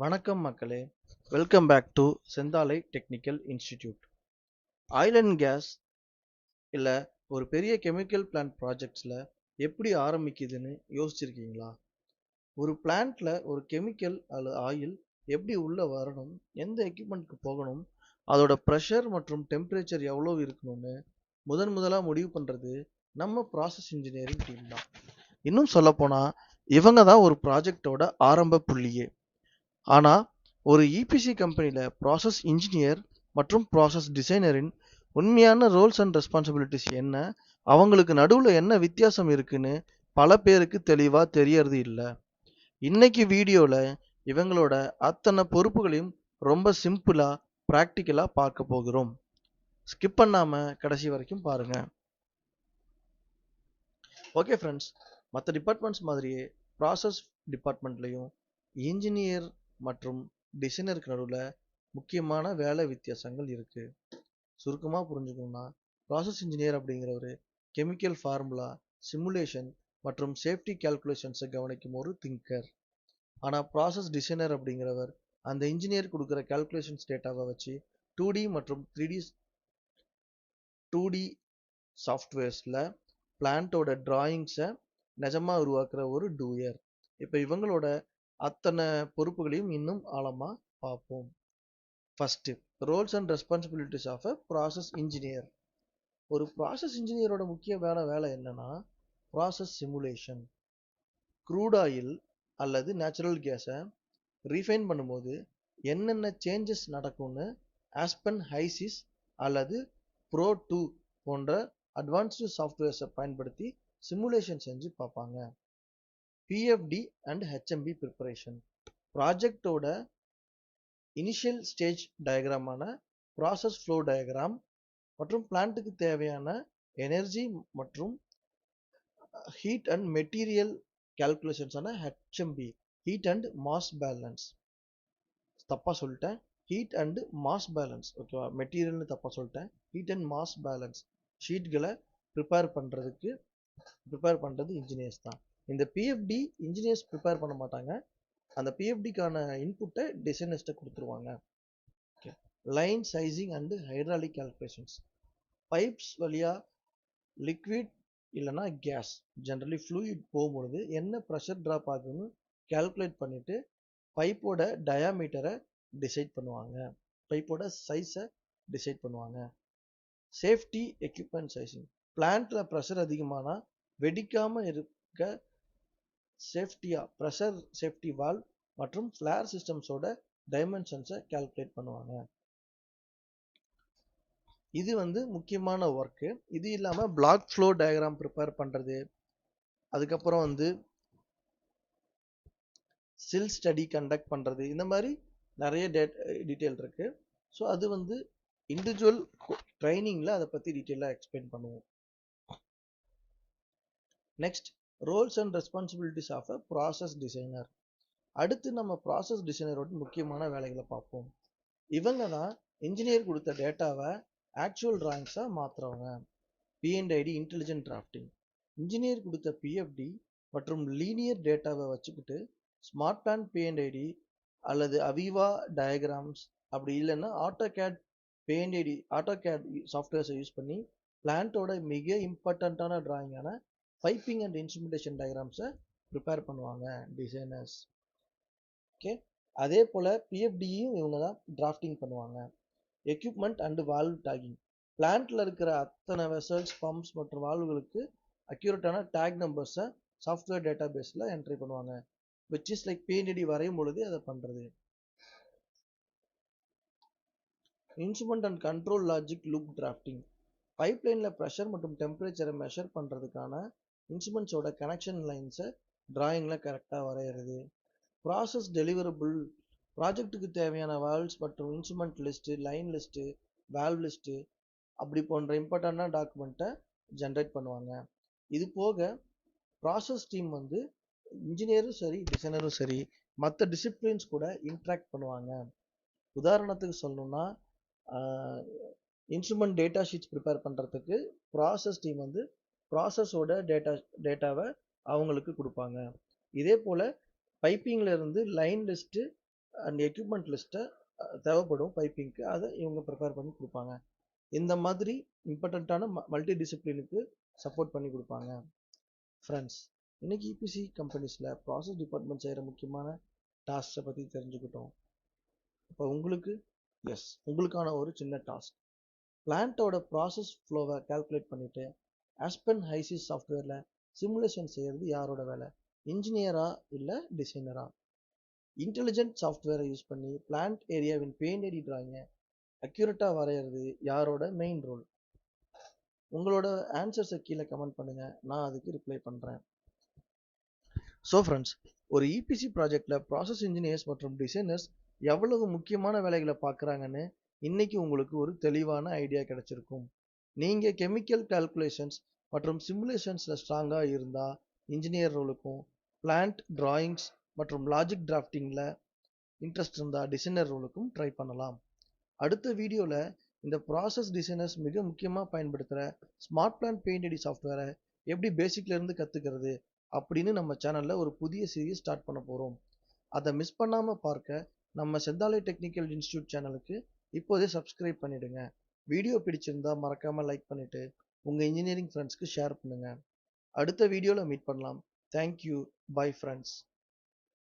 வணக்கம் மக்களே, welcome back to Senthalai technical institute. Oil and gas இல்லை ஒரு பெரிய கெமிக்கல் பிளான்ட் ப்ராஜெக்ட்ஸில் எப்படி ஆரம்பிக்குதுன்னு யோசிச்சிருக்கீங்களா? ஒரு பிளான்ட்ல ஒரு கெமிக்கல் அல்லது ஆயில் எப்படி உள்ளே வரணும், எந்த எக்யூப்மெண்ட்க்கு போகணும், அதோட ப்ரெஷர் மற்றும் டெம்பரேச்சர் எவ்வளோ இருக்கணும்னு முதலாக முடிவு பண்ணுறது நம்ம ப்ராசஸ் இன்ஜினியரிங் டீம் தான். இன்னும் சொல்லப்போனால் இவங்க தான் ஒரு ப்ராஜெக்டோட ஆரம்ப புள்ளியே. ஆனால் ஒரு இபிசி கம்பெனியில் ப்ராசஸ் இன்ஜினியர் மற்றும் ப்ராசஸ் டிசைனரின் உண்மையான ரோல்ஸ் அண்ட் ரெஸ்பான்சிபிலிட்டிஸ் என்ன, அவங்களுக்கு நடுவில் என்ன வித்தியாசம் இருக்குன்னு பல பேருக்கு தெளிவாக தெரியறது இல்லை. இன்னைக்கு வீடியோவில் இவங்களோட அத்தனை பொறுப்புகளையும் ரொம்ப சிம்பிளாக ப்ராக்டிக்கலாக பார்க்க போகிறோம். ஸ்கிப் பண்ணாமல் கடைசி வரைக்கும் பாருங்கள். ஓகே ஃப்ரெண்ட்ஸ், மற்ற டிபார்ட்மெண்ட்ஸ் மாதிரியே ப்ராசஸ் டிபார்ட்மெண்ட்லேயும் இன்ஜினியர் மற்றும் டிசைனருக்கு நடுவில் முக்கியமான வேலை வித்தியாசங்கள் இருக்குது. சுருக்கமாக புரிஞ்சுக்கணும்னா, ப்ராசஸ் இன்ஜினியர் அப்படிங்கிறவர் கெமிக்கல் ஃபார்முலா, சிமுலேஷன் மற்றும் சேஃப்டி கால்குலேஷன்ஸை கவனிக்கும் ஒரு திங்கர். ஆனால் ப்ராசஸ் டிசைனர் அப்படிங்கிறவர் அந்த இன்ஜினியர் கொடுக்குற கால்குலேஷன்ஸ் டேட்டாவை வச்சு 2D மற்றும் 2D சாஃப்ட்வேர்ஸில் பிளான்ட்டோட டிராயிங்ஸை நிஜமாக உருவாக்குற ஒரு டூயர். இப்போ இவங்களோட அத்தனை பொறுப்புகளையும் இன்னும் ஆழமாக பார்ப்போம். First, roles and responsibilities of a process engineer. ஒரு ப்ராசஸ் இன்ஜினியரோட முக்கியமான வேலை என்னன்னா, ப்ராசஸ் சிமுலேஷன். க்ரூட் ஆயில் அல்லது நேச்சுரல் கேஸை ரீஃபைன் பண்ணும்போது என்னென்ன சேஞ்சஸ் நடக்கும்னு ஆஸ்பென் ஹைசிஸ் அல்லது ப்ரோ 2 போன்ற அட்வான்ஸ்டு சாஃப்ட்வேர்ஸை பயன்படுத்தி சிமுலேஷன் செஞ்சு பார்ப்பாங்க. PFD and HMB preparation. ப்ராஜெக்டோட இனிஷியல் ஸ்டேஜ் டயக்ராமான ப்ராசஸ் ஃப்ளோ டயக்ராம் மற்றும் பிளான்ட்டுக்கு தேவையான எனர்ஜி மற்றும் ஹீட் அண்ட் மெட்டீரியல் கால்குலேஷன்ஸான HMB, heat and mass balance. தப்பாக சொல்லிட்டேன், ஹீட் அண்ட் மாஸ் பேலன்ஸ், ஓகேவா? மெட்டீரியல்னு தப்பாக சொல்லிட்டேன். ஹீட் அண்ட் மாஸ் பேலன்ஸ் ஷீட்களை ப்ரிப்பேர் பண்ணுறது இன்ஜினியர்ஸ் தான். இந்த பிஎஃப்டி இன்ஜினியர்ஸ் ப்ரிப்பேர் பண்ண மாட்டாங்க. அந்த பிஎஃப்டிக்கான இன்புட்டை டிசைனர்ஸ்ட்டை கொடுத்துருவாங்க. Okay. Line sizing and hydraulic calculations. Pipes வழியாக லிக்விட் இல்லைனா கேஸ், ஜென்ரலி ஃப்ளூயிட் போகும்பொழுது என்ன ப்ரெஷர் ட்ராப் ஆகுன்னு கால்குலேட் பண்ணிவிட்டு பைப்போட டயாமீட்டரை டிசைட் பண்ணுவாங்க, பைப்போட சைஸை டிசைட் பண்ணுவாங்க. Safety equipment sizing. பிளான்ட்ல ப்ரெஷர் அதிகமானால் வெடிக்காமல் இருக்க ப்ரெஷர் சேஃப்டி வால்வ் மற்றும் ஃப்ளேர் சிஸ்டம்ஸோட டைமென்ஷன்ஸை கால்குலேட் பண்ணுவாங்க. இது முக்கியமான ஒர்க்கு. இது இல்லாமல் பிளாக் ஃப்ளோ டயக்ராம் ப்ரிப்பேர் பண்ணுறது, அதுக்கப்புறம் சில் ஸ்டடி கண்டக்ட் பண்ணுறது, இந்த மாதிரி நிறைய டீட்டெயில் இருக்குது. ஸோ அது இண்டிவிஜுவல் ட்ரைனிங்கில் அதை பற்றி டீட்டெயிலாக எக்ஸ்பிளைன் பண்ணுவோம். Next, roles and responsibilities of a process designer. அடுத்து நம்ம ப்ராசஸ் டிசைனரோட முக்கியமான வேலைகளை பார்ப்போம். இவங்க தான் இன்ஜினியர் கொடுத்த டேட்டாவை ஆக்சுவல் டிராயிங்ஸாக மாற்றுறவங்க. PNID intelligent drafting. இன்ஜினியர் கொடுத்த பிஎஃப்டி மற்றும் லீனியர் டேட்டாவை வச்சுக்கிட்டு ஸ்மார்ட் பிளான் பிஎன்ஐடி அல்லது அவிவா டயக்ராம்ஸ், அப்படி இல்லைன்னா ஆட்டோகேட் சாஃப்ட்வேர்ஸை யூஸ் பண்ணி பிளான்ட்டோட மிக இம்பார்ட்டண்ட்டான டிராயிங்கான பைப்பிங் அண்ட் இன்ஸ்ட்ருமெண்டேஷன் டயக்ராம்ஸை ப்ரிப்பேர் பண்ணுவாங்க டிசைனர்ஸ். ஓகே. அதே போல் பிஎஃப்டியும் இவங்க தான் டிராஃப்டிங் பண்ணுவாங்க. Equipment and valve tagging. பிளான்ட்ல இருக்கிற அத்தனை வெசல்ஸ், பம்ப்ஸ் மற்றும் வால்வுகளுக்கு அக்யூரேட்டான டேக் நம்பர்ஸை சாஃப்ட்வேர் டேட்டா பேஸில் என்ட்ரி பண்ணுவாங்க. விச் இஸ் லைக் பிஎன்ஐடி வரையும் பொழுது அதை பண்ணுறது. Instrument and control logic loop drafting. பைப்லைனில் ப்ரெஷர் மற்றும் டெம்பரேச்சரை மெஷர் பண்ணுறதுக்கான இன்ஸ்ட்ருமெண்ட்ஸோட கனெக்ஷன் லைன்ஸை டிராயிங்கில் கரெக்டாக வரைகிறது. Process deliverable. ப்ராஜெக்ட்டுக்கு தேவையான வால்வ்ஸ் மற்றும் instrument list, line list, valve list அப்படி போன்ற இம்பார்ட்டண்டான டாக்குமெண்ட்டை ஜென்ரேட் பண்ணுவாங்க. இது போக ப்ராசஸ் டீம் இன்ஜினியரும் சரி டிசைனரும் சரி மற்ற டிசிப்ளின்ஸ் கூட இன்ட்ராக்ட் பண்ணுவாங்க. உதாரணத்துக்கு சொல்லணும்னா, இன்ஸ்ட்ருமெண்ட் டேட்டா ஷீட்ஸ் ப்ரிப்பேர் பண்ணுறதுக்கு ப்ராசஸ் டீம் ப்ராசஸோட டேட்டாவை அவங்களுக்கு கொடுப்பாங்க. இதே போல் பைப்பிங்கில் இருந்து லைன் லிஸ்ட்டு, அண்ட் எக்யூப்மெண்ட் லிஸ்ட்டை தேவைப்படும் பைப்பிங்க்கு அதை இவங்க ப்ரிப்பேர் பண்ணி கொடுப்பாங்க. இந்த மாதிரி இம்பார்ட்டண்ட்டான மல்டி டிசிப்ளினுக்கு சப்போர்ட் பண்ணி கொடுப்பாங்க. ஃப்ரெண்ட்ஸ், இன்னைக்கு இபிசி கம்பெனிஸில் ப்ராசஸ் டிபார்ட்மெண்ட் செய்கிற முக்கியமான டாஸ்க்கை பற்றி தெரிஞ்சுக்கிட்டோம். இப்போ உங்களுக்கான ஒரு சின்ன டாஸ்க். பிளான்ட்டோட ப்ராசஸ் ஃப்ளோவை கால்குலேட் பண்ணிவிட்டு ஆஸ்பென் ஹைசிஸ் சாஃப்ட்வேரில் சிமுலேஷன் செய்கிறது யாரோட வேலை? இன்ஜினியரா இல்லை டிசைனரா? இன்டெலிஜென்ட் சாஃப்ட்வேரை யூஸ் பண்ணி பிளான்ட் ஏரியாவின் பெயிண்டடி டிராயிங்கை அக்யூரேட்டாக வரைகிறது யாரோட மெயின் ரோல்? உங்களோட ஆன்சர்ஸை கீழே கமெண்ட் பண்ணுங்கள், நான் அதுக்கு ரிப்ளை பண்ணுறேன். ஸோ ஃப்ரெண்ட்ஸ், ஒரு இபிசி ப்ராஜெக்டில் ப்ராசஸ் இன்ஜினியர்ஸ் மற்றும் டிசைனர்ஸ் எவ்வளவு முக்கியமான வேலைகளை பார்க்குறாங்கன்னு இன்னைக்கு உங்களுக்கு ஒரு தெளிவான ஐடியா கிடைச்சிருக்கும். நீங்கள் கெமிக்கல் கால்குலேஷன்ஸ் மற்றும் சிமுலேஷன்ஸில் ஸ்ட்ராங்காக இருந்தால் இன்ஜினியர் ரோலுக்கும், பிளான்ட் டிராயிங்ஸ் மற்றும் லாஜிக் டிராஃப்டிங்கில் இன்ட்ரெஸ்ட் இருந்தால் டிசைனர் ரோலுக்கும் ட்ரை பண்ணலாம். அடுத்த வீடியோவில் இந்த ப்ராசஸ் டிசைனர்ஸ் மிக முக்கியமாக பயன்படுத்துகிற ஸ்மார்ட் பிளான்ட் பெயிண்டடி சாஃப்ட்வேரை எப்படி பேசிக்லேருந்து கற்றுக்கிறது அப்படின்னு நம்ம சேனலில் ஒரு புதிய சீரீஸ் ஸ்டார்ட் பண்ண போகிறோம். அதை மிஸ் பண்ணாமல் பார்க்க நம்ம செந்தாலை டெக்னிக்கல் இன்ஸ்டியூட் சேனலுக்கு இப்போதே சப்ஸ்கிரைப் பண்ணிடுங்க. வீடியோ பிடிச்சிருந்தா மறக்காமல் லைக் பண்ணிவிட்டு உங்கள் இன்ஜினியரிங் ஃப்ரெண்ட்ஸ்க்கு ஷேர் பண்ணுங்கள். அடுத்த வீடியோவில் மீட் பண்ணலாம். தேங்க்யூ. Bye friends.